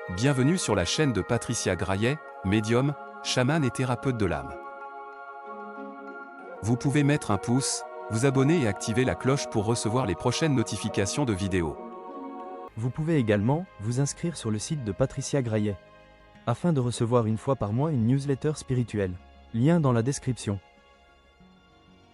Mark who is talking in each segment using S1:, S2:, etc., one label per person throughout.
S1: Bienvenue sur la chaîne de Patricia Graillet, médium, chamane et thérapeute de l'âme. Vous pouvez mettre un pouce, vous abonner et activer la cloche pour recevoir les prochaines notifications de vidéos.
S2: Vous pouvez également vous inscrire sur le site de Patricia Graillet afin de recevoir une fois par mois une newsletter spirituelle. Lien dans la description.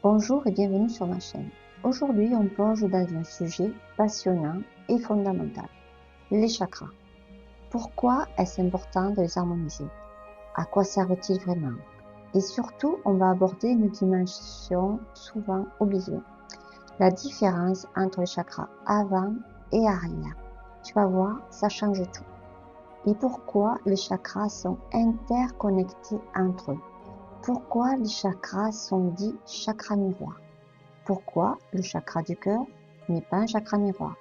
S3: Bonjour et bienvenue sur ma chaîne. Aujourd'hui, on plonge dans un sujet passionnant et fondamental, les chakras. Pourquoi est-ce important de les harmoniser? À quoi servent-ils vraiment? Et surtout, on va aborder une dimension souvent oubliée, la différence entre les chakras avant et arrière. Tu vas voir, ça change tout. Et pourquoi les chakras sont interconnectés entre eux? Pourquoi les chakras sont dits chakras miroirs? Pourquoi le chakra du cœur n'est pas un chakra miroir?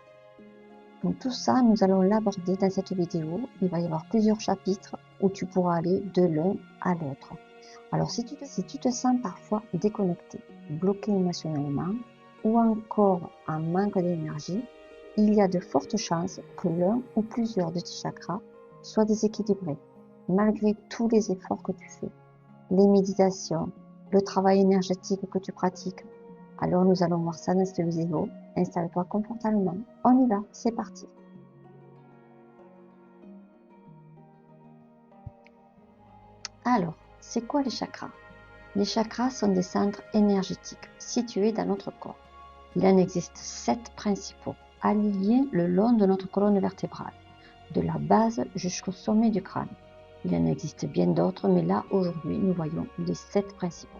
S3: Donc tout ça, nous allons l'aborder dans cette vidéo. Il va y avoir plusieurs chapitres où tu pourras aller de l'un à l'autre. Alors si tu te sens parfois déconnecté, bloqué émotionnellement ou encore en manque d'énergie, il y a de fortes chances que l'un ou plusieurs de tes chakras soient déséquilibrés, malgré tous les efforts que tu fais, les méditations, le travail énergétique que tu pratiques. Alors nous allons voir ça dans cette vidéo. Installe-toi confortablement. On y va, c'est parti. Alors, c'est quoi les chakras? Les chakras sont des centres énergétiques situés dans notre corps. Il en existe 7 principaux, alignés le long de notre colonne vertébrale, de la base jusqu'au sommet du crâne. Il en existe bien d'autres, mais là, aujourd'hui, nous voyons les 7 principaux.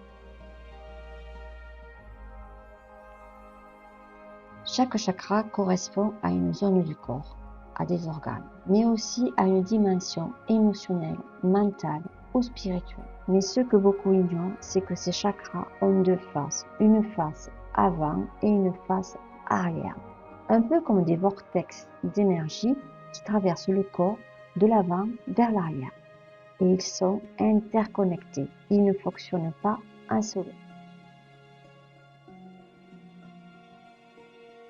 S3: Chaque chakra correspond à une zone du corps, à des organes, mais aussi à une dimension émotionnelle, mentale ou spirituelle. Mais ce que beaucoup ignorent, c'est que ces chakras ont 2 faces, une face avant et une face arrière. Un peu comme des vortex d'énergie qui traversent le corps de l'avant vers l'arrière. Et ils sont interconnectés, ils ne fonctionnent pas en solo.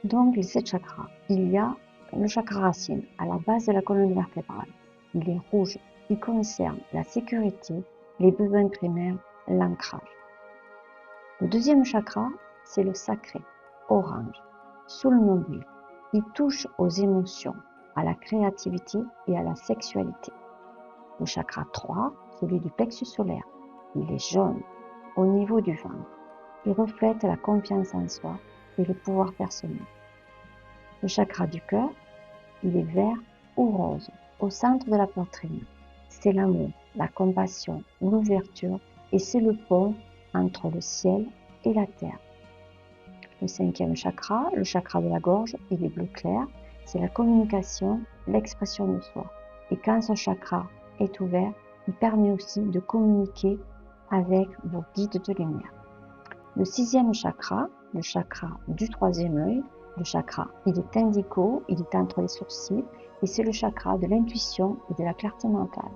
S3: Donc, les 7 chakras. Il y a le chakra racine, à la base de la colonne vertébrale. Il est rouge. Il concerne la sécurité, les besoins primaires, l'ancrage. Le deuxième chakra, c'est le sacré, orange, sous le nombril. Il touche aux émotions, à la créativité et à la sexualité. Le chakra 3, celui du plexus solaire. Il est jaune, au niveau du ventre. Il reflète la confiance en soi et le pouvoir personnel. Le chakra du cœur, il est vert ou rose, au centre de la poitrine. C'est l'amour, la compassion, l'ouverture et c'est le pont entre le ciel et la terre. Le cinquième chakra, le chakra de la gorge, il est bleu clair. C'est la communication, l'expression de soi. Et quand ce chakra est ouvert, il permet aussi de communiquer avec vos guides de lumière. Le sixième chakra, le chakra du troisième œil, le chakra, il est indigo, il est entre les sourcils et c'est le chakra de l'intuition et de la clarté mentale.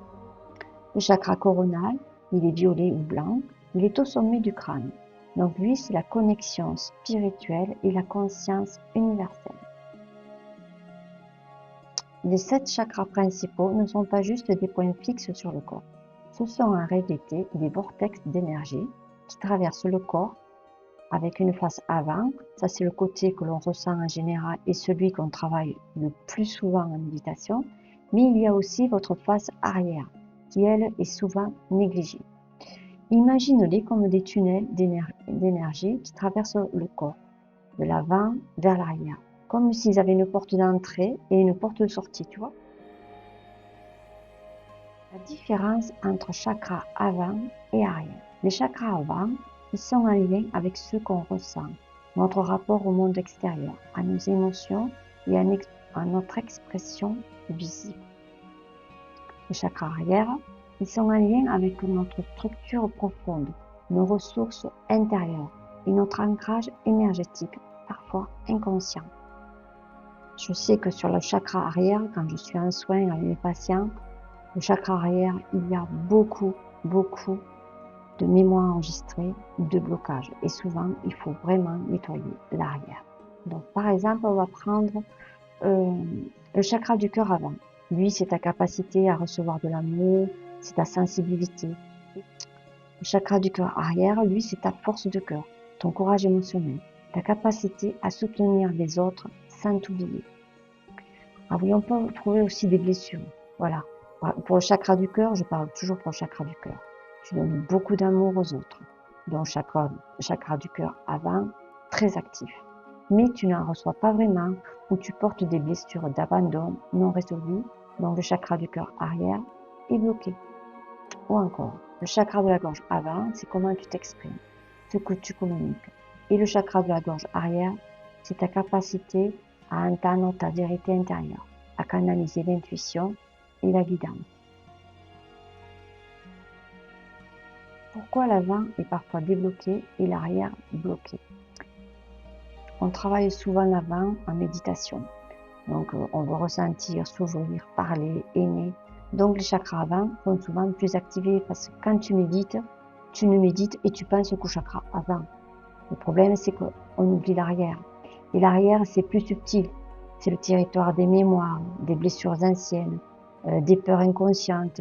S3: Le chakra coronal, il est violet ou blanc, il est au sommet du crâne. Donc lui, c'est la connexion spirituelle et la conscience universelle. Les 7 chakras principaux ne sont pas juste des points fixes sur le corps. Ce sont en réalité des vortex d'énergie qui traversent le corps avec une face avant, ça c'est le côté que l'on ressent en général et celui qu'on travaille le plus souvent en méditation, mais il y a aussi votre face arrière, qui elle est souvent négligée. Imaginez-les comme des tunnels d'énergie qui traversent le corps, de l'avant vers l'arrière, comme s'ils avaient une porte d'entrée et une porte de sortie, tu vois. La différence entre chakra avant et arrière. Les chakras avant, ils sont en lien avec ce qu'on ressent, notre rapport au monde extérieur, à nos émotions et à notre expression visible. Les chakras arrière, ils sont en lien avec notre structure profonde, nos ressources intérieures et notre ancrage énergétique, parfois inconscient. Je sais que sur le chakra arrière, quand je suis en soins avec mes patients, le chakra arrière, il y a beaucoup de mémoire enregistrée, de blocage. Et souvent, il faut vraiment nettoyer l'arrière. Donc, par exemple, on va prendre le chakra du cœur avant. Lui, c'est ta capacité à recevoir de l'amour, c'est ta sensibilité. Le chakra du cœur arrière, lui, c'est ta force de cœur, ton courage émotionnel, ta capacité à soutenir les autres sans t'oublier. Ah oui, on peut trouver aussi des blessures. Voilà. Pour le chakra du cœur, je parle toujours pour le chakra du cœur. Tu donnes beaucoup d'amour aux autres. Donc, chakra du cœur avant, très actif. Mais tu n'en reçois pas vraiment, ou tu portes des blessures d'abandon non résolues. Donc, le chakra du cœur arrière est bloqué. Ou encore, le chakra de la gorge avant, c'est comment tu t'exprimes, ce que tu communiques. Et le chakra de la gorge arrière, c'est ta capacité à entendre ta vérité intérieure, à canaliser l'intuition et la guidance. Pourquoi l'avant est parfois débloqué et l'arrière bloqué? On travaille souvent l'avant en méditation. Donc, on veut ressentir, s'ouvrir, parler, aimer. Donc, les chakras avant sont souvent plus activés parce que quand tu médites, tu ne médites et tu penses qu'au chakra avant. Le problème, c'est qu'on oublie l'arrière. Et l'arrière, c'est plus subtil. C'est le territoire des mémoires, des blessures anciennes, des peurs inconscientes,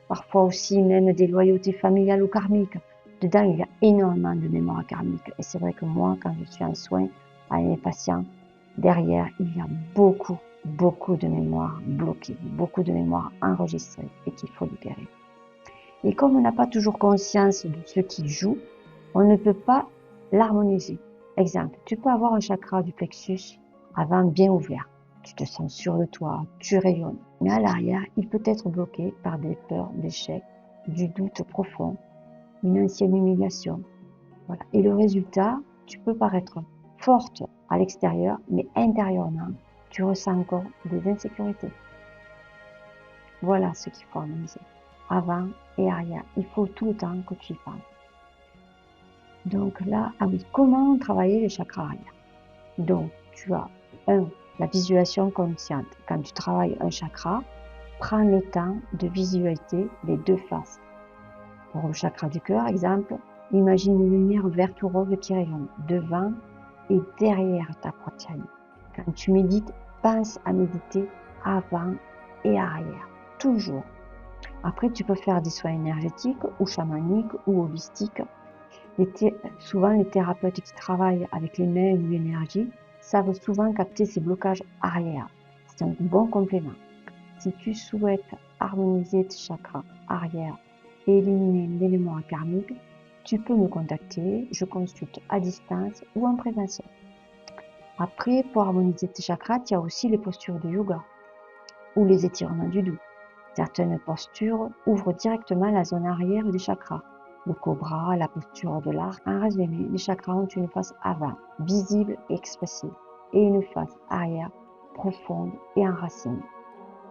S3: parfois aussi même des loyautés familiales ou karmiques. Dedans, il y a énormément de mémoires karmiques. Et c'est vrai que moi, quand je suis en soins avec mes patients, derrière, il y a beaucoup de mémoires bloquées, beaucoup de mémoires enregistrées et qu'il faut libérer. Et comme on n'a pas toujours conscience de ce qui joue, on ne peut pas l'harmoniser. Exemple, tu peux avoir un chakra du plexus avant bien ouvert. Tu te sens sûr de toi, tu rayonnes. Mais à l'arrière, il peut être bloqué par des peurs d'échec, du doute profond, une ancienne humiliation. Voilà. Et le résultat, tu peux paraître forte à l'extérieur, mais intérieurement, tu ressens encore des insécurités. Voilà ce qu'il faut harmoniser. Avant et arrière. Il faut tout le temps que tu y parles. Donc là, ah oui, comment travailler les chakras arrière? Donc, tu as la visualisation consciente. Quand tu travailles un chakra, prends le temps de visualiser les deux faces. Pour le chakra du cœur, exemple, imagine une lumière verte ou rose qui rayonne devant et derrière ta poitrine. Quand tu médites, pense à méditer avant et arrière, toujours. Après, tu peux faire des soins énergétiques ou chamaniques ou holistiques. Souvent, les thérapeutes qui travaillent avec les mains ou l'énergie savent souvent capter ces blocages arrière. C'est un bon complément. Si tu souhaites harmoniser tes chakras arrière et éliminer les mémoires karmiques, tu peux me contacter. Je consulte à distance ou en présentiel. Après, pour harmoniser tes chakras, il y a aussi les postures de yoga ou les étirements du dos. Certaines postures ouvrent directement la zone arrière des chakras. Le cobra, la posture de l'arc. En résumé, les chakras ont une face avant, visible et expressive, et une face arrière, profonde et enracinée.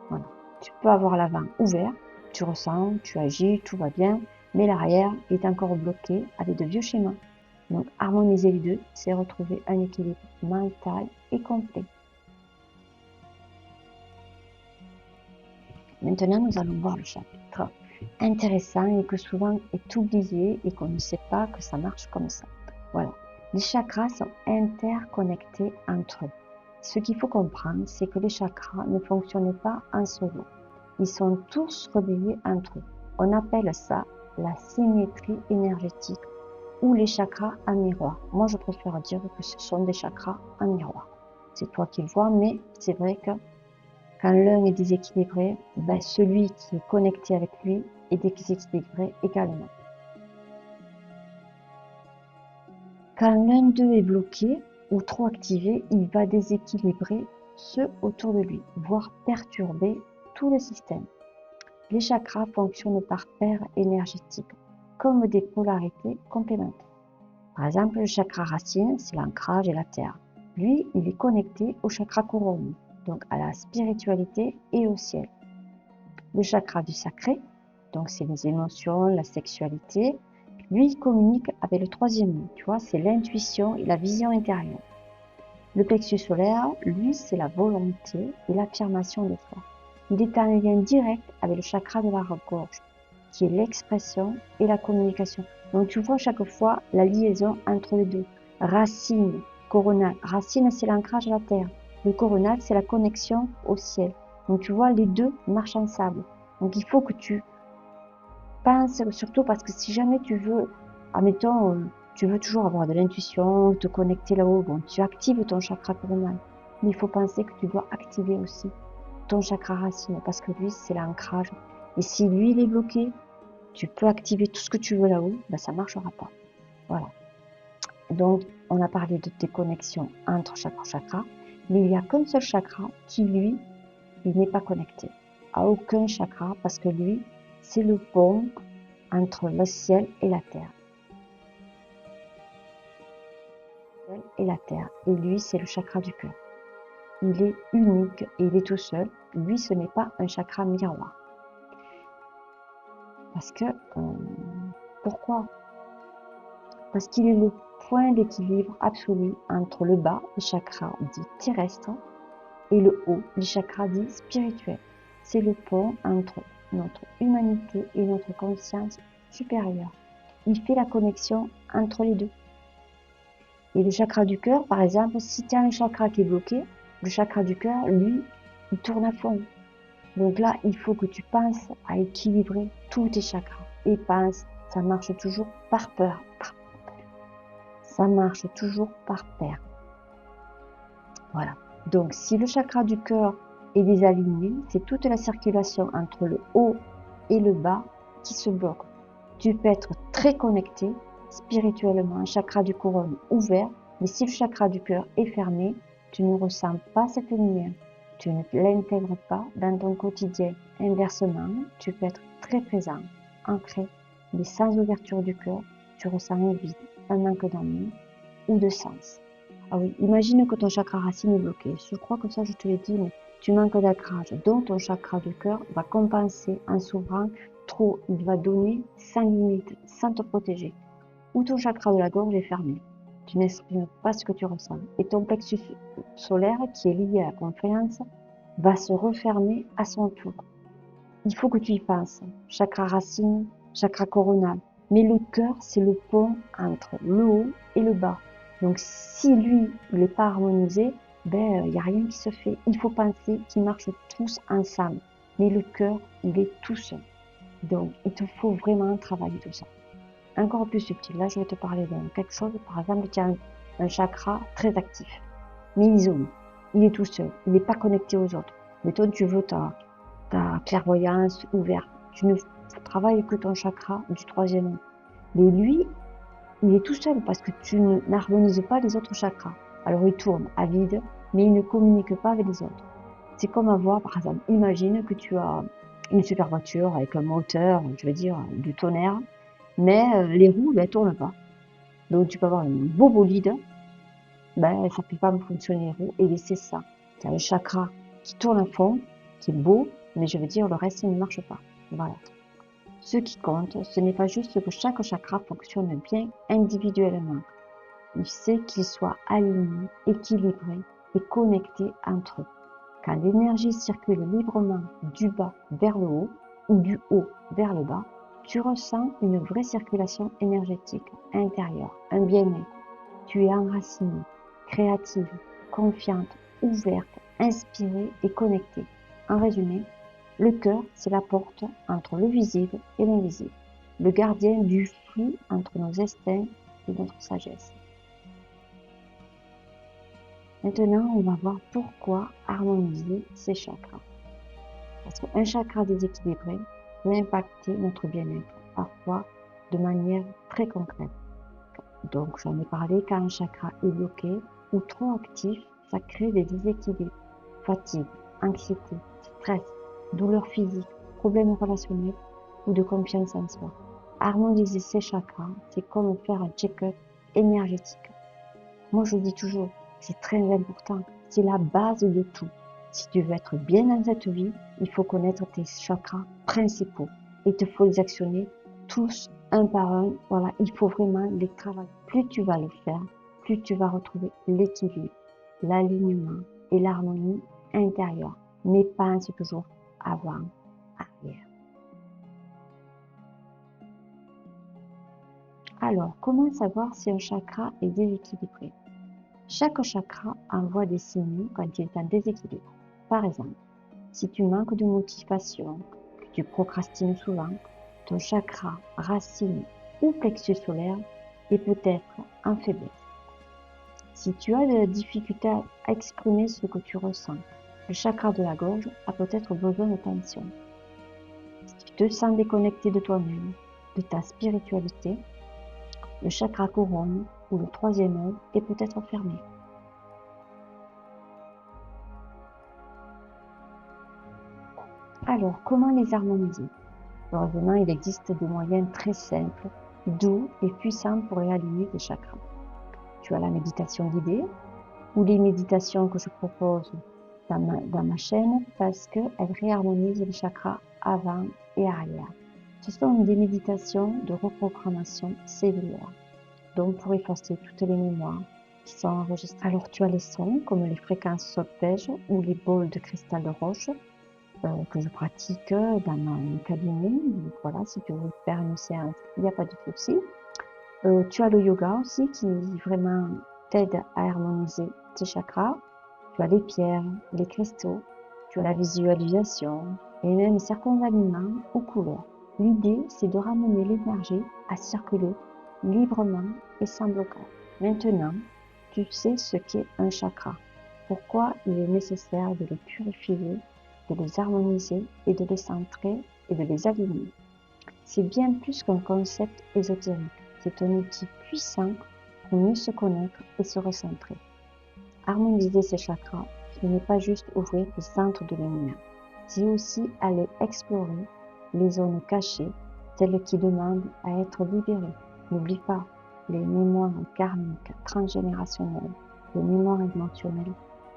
S3: Voilà. Tu peux avoir l'avant ouvert, tu ressens, tu agis, tout va bien, mais l'arrière est encore bloqué avec de vieux schémas. Donc, harmoniser les deux, c'est retrouver un équilibre mental et complet. Maintenant, nous allons voir le chapitre intéressant et que souvent est oublié et qu'on ne sait pas que ça marche comme ça. Voilà. Les chakras sont interconnectés entre eux. Ce qu'il faut comprendre, c'est que les chakras ne fonctionnent pas en solo. Ils sont tous reliés entre eux. On appelle ça la symétrie énergétique ou les chakras en miroir. Moi, je préfère dire que ce sont des chakras en miroir. C'est toi qui le vois, mais c'est vrai que quand l'un est déséquilibré, celui qui est connecté avec lui est déséquilibré également. Quand l'un d'eux est bloqué ou trop activé, il va déséquilibrer ceux autour de lui, voire perturber tout le système. Les chakras fonctionnent par paires énergétiques, comme des polarités complémentaires. Par exemple, le chakra racine, c'est l'ancrage et la terre. Lui, il est connecté au chakra couronne, donc à la spiritualité et au ciel. Le chakra du sacré, donc c'est les émotions, la sexualité, lui il communique avec le troisième œil, tu vois, c'est l'intuition et la vision intérieure. Le plexus solaire, lui, c'est la volonté et l'affirmation de soi. Il est en lien direct avec le chakra de la gorge, qui est l'expression et la communication. Donc tu vois chaque fois la liaison entre les deux. Racine, coronal. Racine, c'est l'ancrage à la terre. Le coronal, c'est la connexion au ciel. Donc tu vois, les deux marchent ensemble. Donc il faut que tu penses, surtout parce que si jamais tu veux, admettons, tu veux toujours avoir de l'intuition, te connecter là-haut, bon, tu actives ton chakra coronal. Mais il faut penser que tu dois activer aussi ton chakra racine, parce que lui, c'est l'ancrage. Et si lui, il est bloqué, tu peux activer tout ce que tu veux là-haut, ben ça marchera pas. Voilà. Donc, on a parlé de tes connexions entre chaque chakra, mais il n'y a qu'un seul chakra qui, lui, il n'est pas connecté à aucun chakra, parce que lui, c'est le pont entre le ciel et la terre. Le ciel et la terre. Et lui, c'est le chakra du cœur. Il est unique et il est tout seul. Lui, ce n'est pas un chakra miroir. Parce que, pourquoi? Parce qu'il est le point d'équilibre absolu entre le bas, le chakra dit terrestre, et le haut, le chakra dit spirituel. C'est le pont entre notre humanité et notre conscience supérieure. Il fait la connexion entre les deux. Et le chakra du cœur, par exemple, si tu as un chakra qui est bloqué, le chakra du cœur, lui, il tourne à fond. Donc là, il faut que tu penses à équilibrer tous tes chakras. Et pense, ça marche toujours par peur. Ça marche toujours par paire. Voilà. Donc, si le chakra du cœur est désaligné, c'est toute la circulation entre le haut et le bas qui se bloque. Tu peux être très connecté spirituellement, un chakra du couronne ouvert, mais si le chakra du cœur est fermé, tu ne ressens pas cette lumière. Tu ne l'intègres pas dans ton quotidien. Inversement, tu peux être très présent, ancré, mais sans ouverture du cœur, tu ressens un vide, un manque d'amour ou de sens. Ah oui, imagine que ton chakra racine est bloqué. Je crois que ça, je te l'ai dit, mais tu manques d'ancrage. Donc, ton chakra du cœur va compenser en s'ouvrant trop. Il va donner sans limite, sans te protéger. Ou ton chakra de la gorge est fermé. Tu n'exprimes pas ce que tu ressens. Et ton plexus solaire, qui est lié à la confiance, va se refermer à son tour. Il faut que tu y penses. Chakra racine, chakra coronal. Mais le cœur, c'est le pont entre le haut et le bas. Donc, si lui, il n'est pas harmonisé, ben, il n'y a rien qui se fait. Il faut penser qu'ils marchent tous ensemble. Mais le cœur, il est tout seul. Donc, il te faut vraiment travailler tout ça. Encore plus subtil, là, je vais te parler de quelque chose. Par exemple, tu as un chakra très actif, mais isolé. Il est tout seul. Il n'est pas connecté aux autres. Mais toi, tu veux ta clairvoyance ouverte. Tu ne travailles que ton chakra du troisième œil. Mais lui, il est tout seul parce que tu n'harmonises pas les autres chakras. Alors il tourne à vide, mais il ne communique pas avec les autres. C'est comme avoir, par exemple, imagine que tu as une super voiture avec un moteur, je veux dire, du tonnerre, mais les roues, ben, elles tournent pas. Donc tu peux avoir un beau bolide, ben, ça peut pas fonctionner les roues, et c'est ça. Tu as un chakra qui tourne à fond, qui est beau, mais je veux dire, le reste ne marche pas. Voilà. Ce qui compte, ce n'est pas juste que chaque chakra fonctionne bien individuellement. Il sait qu'ils soient alignés, équilibrés et connectés entre eux. Quand l'énergie circule librement du bas vers le haut ou du haut vers le bas, tu ressens une vraie circulation énergétique intérieure, un bien-être. Tu es enracinée, créative, confiante, ouverte, inspirée et connectée. En résumé, le cœur, c'est la porte entre le visible et l'invisible, le gardien du flux entre nos instincts et notre sagesse. Maintenant, on va voir pourquoi harmoniser ces chakras. Parce qu'un chakra déséquilibré peut impacter notre bien-être, parfois de manière très concrète. Donc, j'en ai parlé, quand un chakra est bloqué ou trop actif, ça crée des déséquilibres, fatigue, anxiété, stress, douleurs physiques, problèmes relationnels ou de confiance en soi. Harmoniser ces chakras, c'est comme faire un check-up énergétique. Moi, je dis toujours, c'est très important, c'est la base de tout. Si tu veux être bien dans cette vie, il faut connaître tes chakras principaux. Il te faut les actionner tous un par un. Voilà, il faut vraiment les travailler. Plus tu vas le faire, plus tu vas retrouver l'équilibre, l'alignement et l'harmonie intérieure. Mais pense toujours avant, arrière. Alors, comment savoir si un chakra est déséquilibré? Chaque chakra envoie des signaux quand il est en déséquilibre. Par exemple, Si tu manques de motivation, que tu procrastines souvent, ton chakra, racine ou plexus solaire est peut-être en faiblesse. Si tu as de la difficulté à exprimer ce que tu ressens, le chakra de la gorge a peut-être besoin d'attention. Si tu te sens déconnecté de toi-même, de ta spiritualité, le chakra couronne ou le troisième œil est peut-être fermé. Alors, comment les harmoniser? Heureusement, il existe des moyens très simples, doux et puissants pour réaligner tes chakras. Tu as la méditation guidée ou les méditations que je propose dans ma chaîne parce qu'elles réharmonisent les chakras avant et arrière. Ce sont des méditations de reprogrammation cellulaire, donc pour effacer toutes les mémoires qui sont enregistrées. Alors tu as les sons comme les fréquences solfège ou les bols de cristal de roche que je pratique dans mon cabinet. Donc, voilà, si tu veux faire une séance, il n'y a pas de souci. Tu as le yoga aussi qui vraiment t'aide à harmoniser tes chakras. Tu as les pierres, les cristaux, tu as la visualisation et même certains aliments ou couleurs. L'idée, c'est de ramener l'énergie à circuler librement et sans blocage. Maintenant, tu sais ce qu'est un chakra, pourquoi il est nécessaire de les purifier, de les harmoniser et de les centrer et de les aligner. C'est bien plus qu'un concept ésotérique, c'est un outil puissant pour mieux se connaître et se recentrer. Harmoniser ces chakras, ce n'est pas juste ouvrir les centres de lumière, c'est aussi aller explorer les zones cachées, celles qui demandent à être libérées. N'oublie pas, les mémoires karmiques transgénérationnelles, les mémoires émotionnelles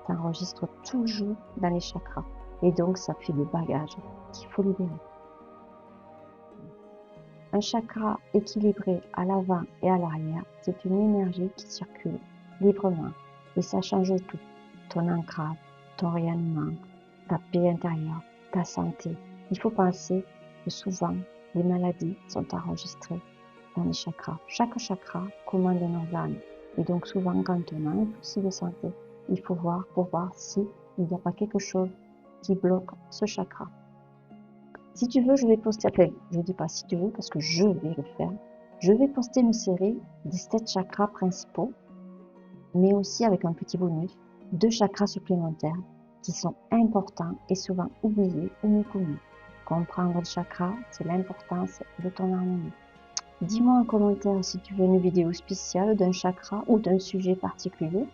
S3: s'enregistrent toujours dans les chakras. Et donc, ça fait des bagages qu'il faut libérer. Un chakra équilibré à l'avant et à l'arrière, c'est une énergie qui circule librement. Et ça change tout. Ton ancrage, ton rayonnement, ta paix intérieure, ta santé. Il faut penser que souvent, les maladies sont enregistrées dans les chakras. Chaque chakra commande un organe. Et donc souvent, quand on a un souci de santé, il faut voir pour voir s'il n'y a pas quelque chose qui bloque ce chakra. Si tu veux, je vais poster, enfin, je ne dis pas si tu veux parce que je vais le faire. Je vais poster une série des 7 chakras principaux, mais aussi avec un petit bonus, 2 chakras supplémentaires qui sont importants et souvent oubliés ou méconnus. Comprendre le chakra, c'est l'importance de ton harmonie. Dis-moi en commentaire si tu veux une vidéo spéciale d'un chakra ou d'un sujet particulier.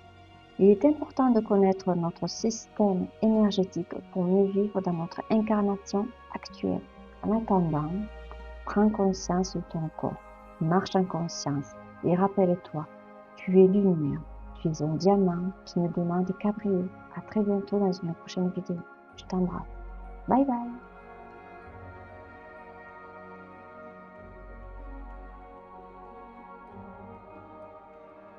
S3: Il est important de connaître notre système énergétique pour mieux vivre dans notre incarnation actuelle. En attendant, prends conscience de ton corps, marche en conscience et rappelle-toi, tu es lumière, tu es un diamant qui ne demande qu'à briller. À très bientôt dans une prochaine vidéo. Je t'embrasse. Bye bye.